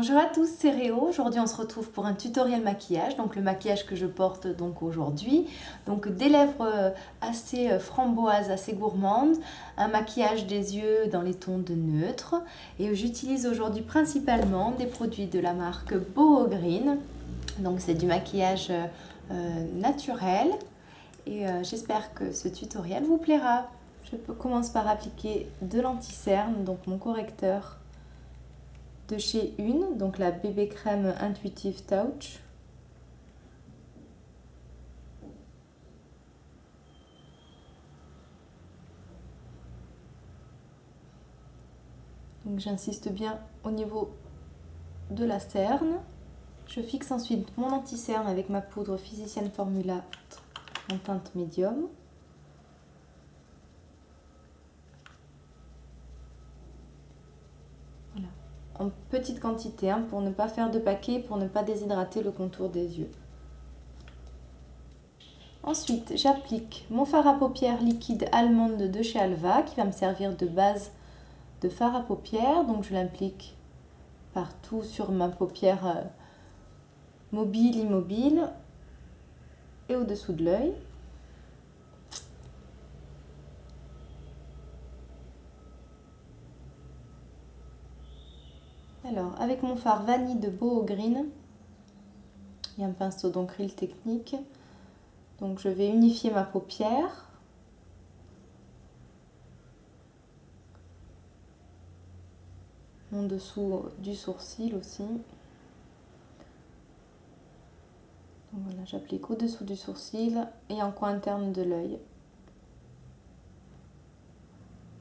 Bonjour à tous, c'est Réo. Aujourd'hui on se retrouve pour un tutoriel maquillage, donc le maquillage que je porte donc aujourd'hui. Donc des lèvres assez framboises, assez gourmandes, un maquillage des yeux dans les tons de neutre. Et j'utilise aujourd'hui principalement des produits de la marque Boho Green. Donc c'est du maquillage naturel et j'espère que ce tutoriel vous plaira. Je commence par appliquer de l'anti-cerne, donc mon correcteur de chez Une, donc la bébé crème Intuitive Touch. Donc j'insiste bien au niveau de la cerne. Je fixe ensuite mon anti-cerne avec ma poudre Physicienne Formula en teinte médium. Voilà. En petite quantité pour ne pas faire de paquet, pour ne pas déshydrater le contour des yeux. Ensuite, j'applique mon fard à paupières liquide allemande de chez Alva qui va me servir de base de fard à paupières. Donc je l'applique partout sur ma paupière mobile, immobile et au-dessous de l'œil. Alors, avec mon fard vanille de Boho Green, il y a un pinceau donc Real Technique. Donc je vais unifier ma paupière. En dessous du sourcil aussi. Donc voilà, j'applique au-dessous du sourcil et en coin interne de l'œil.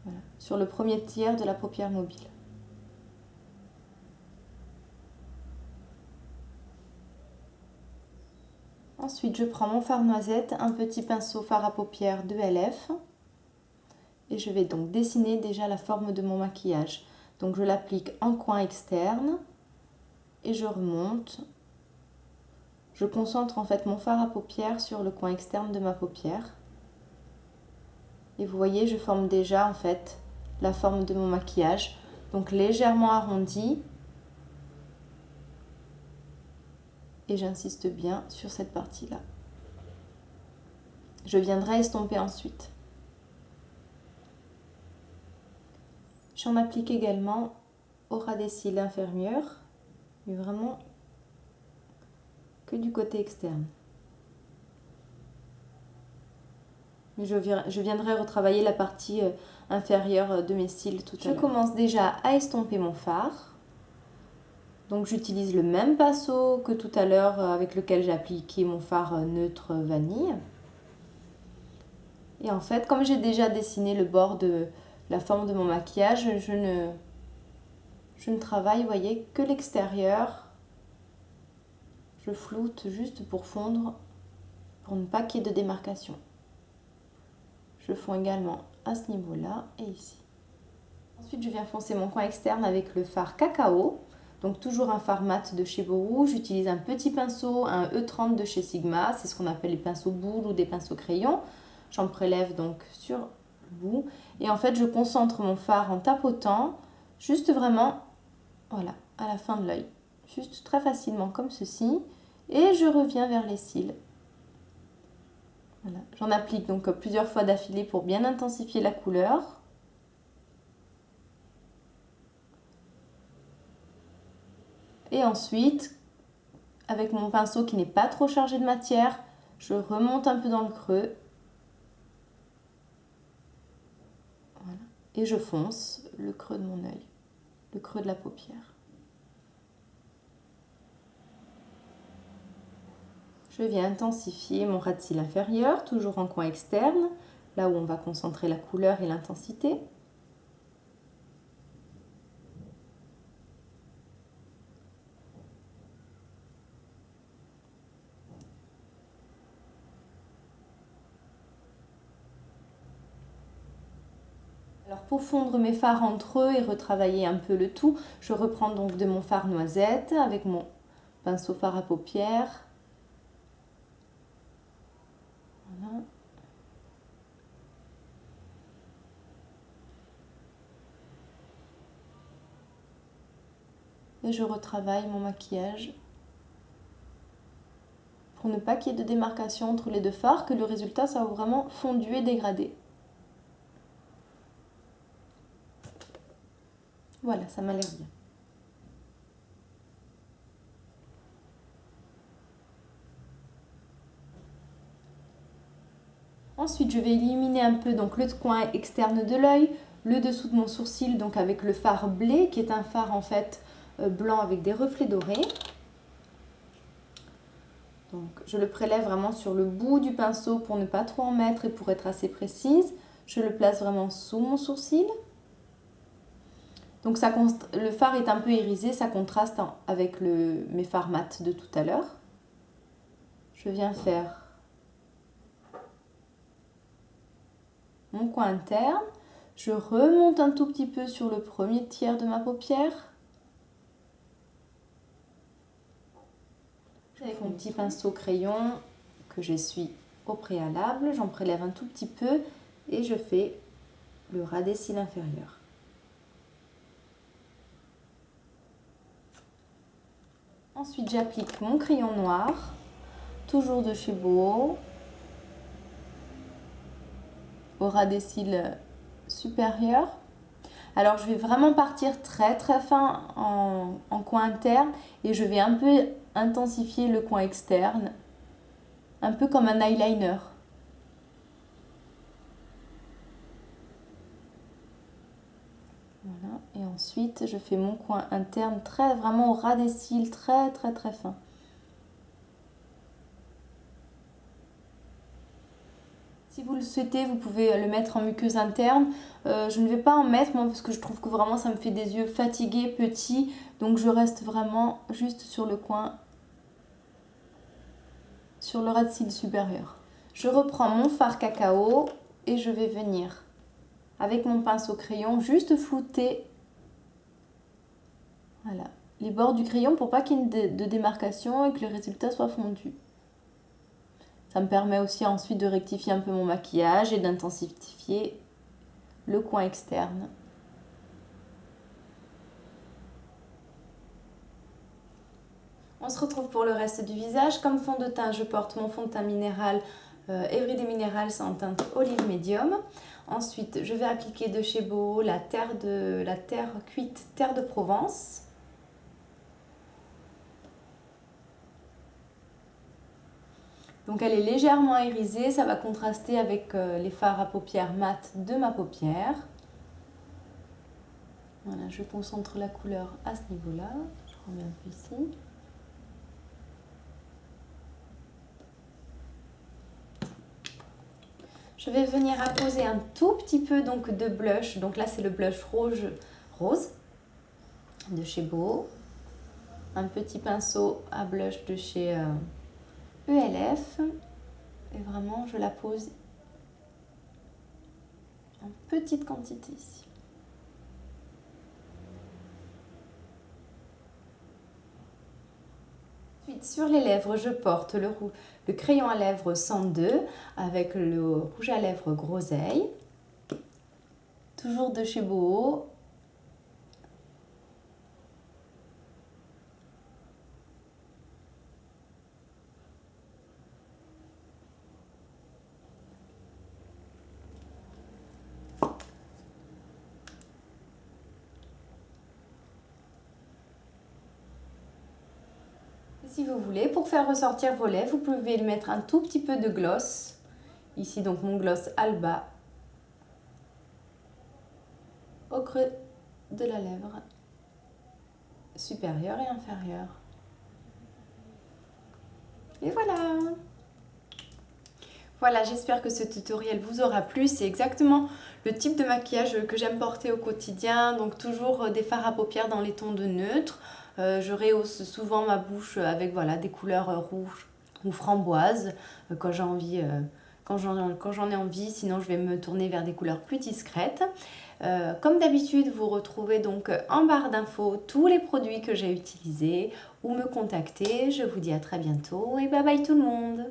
Voilà, sur le premier tiers de la paupière mobile. Ensuite, je prends mon fard noisette, un petit pinceau fard à paupières de LF. Et je vais donc dessiner déjà la forme de mon maquillage. Donc je l'applique en coin externe et je remonte. Je concentre en fait mon fard à paupières sur le coin externe de ma paupière. Et vous voyez, je forme déjà en fait la forme de mon maquillage. Donc légèrement arrondi. Et j'insiste bien sur cette partie-là. Je viendrai estomper ensuite. J'en applique également au ras des cils inférieurs, mais vraiment que du côté externe. Mais je viendrai retravailler la partie inférieure de mes cils tout à l'heure. Je commence déjà à estomper mon fard. Donc j'utilise le même pinceau que tout à l'heure avec lequel j'ai appliqué mon fard neutre vanille. Et en fait, comme j'ai déjà dessiné le bord de la forme de mon maquillage, je ne travaille, vous voyez, que l'extérieur. Je floute juste pour fondre, pour ne pas qu'il y ait de démarcation. Je fonds également à ce niveau-là et ici. Ensuite, je viens foncer mon coin externe avec le fard cacao. Donc toujours un fard mat de chez Boho. J'utilise un petit pinceau, un E30 de chez Sigma. C'est ce qu'on appelle les pinceaux boules ou des pinceaux crayons. J'en prélève donc sur le bout. Et en fait, je concentre mon fard en tapotant, juste vraiment, voilà, à la fin de l'œil. Juste très facilement comme ceci. Et je reviens vers les cils. Voilà. J'en applique donc plusieurs fois d'affilée pour bien intensifier la couleur. Et ensuite, avec mon pinceau qui n'est pas trop chargé de matière, je remonte un peu dans le creux. Voilà. Et je fonce le creux de mon œil, le creux de la paupière. Je viens intensifier mon ras de cils inférieur, toujours en coin externe, là où on va concentrer la couleur et l'intensité. Alors pour fondre mes fards entre eux et retravailler un peu le tout, je reprends donc de mon fard noisette avec mon pinceau fard à paupières. Voilà. et je retravaille mon maquillage pour ne pas qu'il y ait de démarcation entre les deux fards, que le résultat soit vraiment fondu et dégradé. Voilà, ça m'a l'air bien. Ensuite, je vais illuminer un peu donc le coin externe de l'œil, le dessous de mon sourcil, donc avec le fard blé, qui est un fard en fait blanc avec des reflets dorés. Donc, je le prélève vraiment sur le bout du pinceau pour ne pas trop en mettre et pour être assez précise. Je le place vraiment sous mon sourcil. Donc le fard est un peu irisé, ça contraste avec mes fards mat de tout à l'heure. Je viens faire mon coin interne. Je remonte un tout petit peu sur le premier tiers de ma paupière. Avec mon petit pinceau crayon que j'essuie au préalable, j'en prélève un tout petit peu et je fais le ras des cils inférieurs. Ensuite, j'applique mon crayon noir, toujours de chez Boho, au ras des cils supérieurs. Alors, je vais vraiment partir très très fin en coin interne et je vais un peu intensifier le coin externe, un peu comme un eyeliner. Voilà. Et ensuite, je fais mon coin interne vraiment au ras des cils, très très très fin. Si vous le souhaitez, vous pouvez le mettre en muqueuse interne. Je ne vais pas en mettre moi parce que je trouve que vraiment ça me fait des yeux fatigués, petits. Donc je reste vraiment juste sur le coin, sur le ras de cils supérieur. Je reprends mon fard cacao et je vais venir avec mon pinceau crayon juste flouter, voilà, les bords du crayon pour pas qu'il y ait de démarcation et que le résultat soit fondu. Ça me permet aussi ensuite de rectifier un peu mon maquillage et d'intensifier le coin externe. On se retrouve pour le reste du visage. Comme fond de teint, je porte mon fond de teint minéral Everyday Minerals en teinte olive médium. Ensuite, je vais appliquer de chez Boho la terre cuite Terre de Provence. Donc elle est légèrement irisée, ça va contraster avec les fards à paupières mat de ma paupière. Voilà, je concentre la couleur à ce niveau-là. Je remets un peu ici. Je vais venir apposer un tout petit peu donc, de blush. Donc là, c'est le blush rose de chez Boho. Un petit pinceau à blush de chez ELF. Et vraiment, je la pose en petite quantité ici. Ensuite, sur les lèvres, je porte le crayon à lèvres 102 avec le rouge à lèvres groseille. Toujours de chez Boho. Si vous voulez, pour faire ressortir vos lèvres, vous pouvez mettre un tout petit peu de gloss. Ici donc mon gloss Alba au creux de la lèvre supérieure et inférieure. Et voilà! Voilà, j'espère que ce tutoriel vous aura plu. C'est exactement le type de maquillage que j'aime porter au quotidien. Donc toujours des fards à paupières dans les tons de neutre. Je rehausse souvent ma bouche avec voilà, des couleurs rouges ou framboises quand j'ai envie, quand j'en ai envie. Sinon, je vais me tourner vers des couleurs plus discrètes. Comme d'habitude, vous retrouvez donc en barre d'infos tous les produits que j'ai utilisés ou me contacter. Je vous dis à très bientôt et bye bye tout le monde!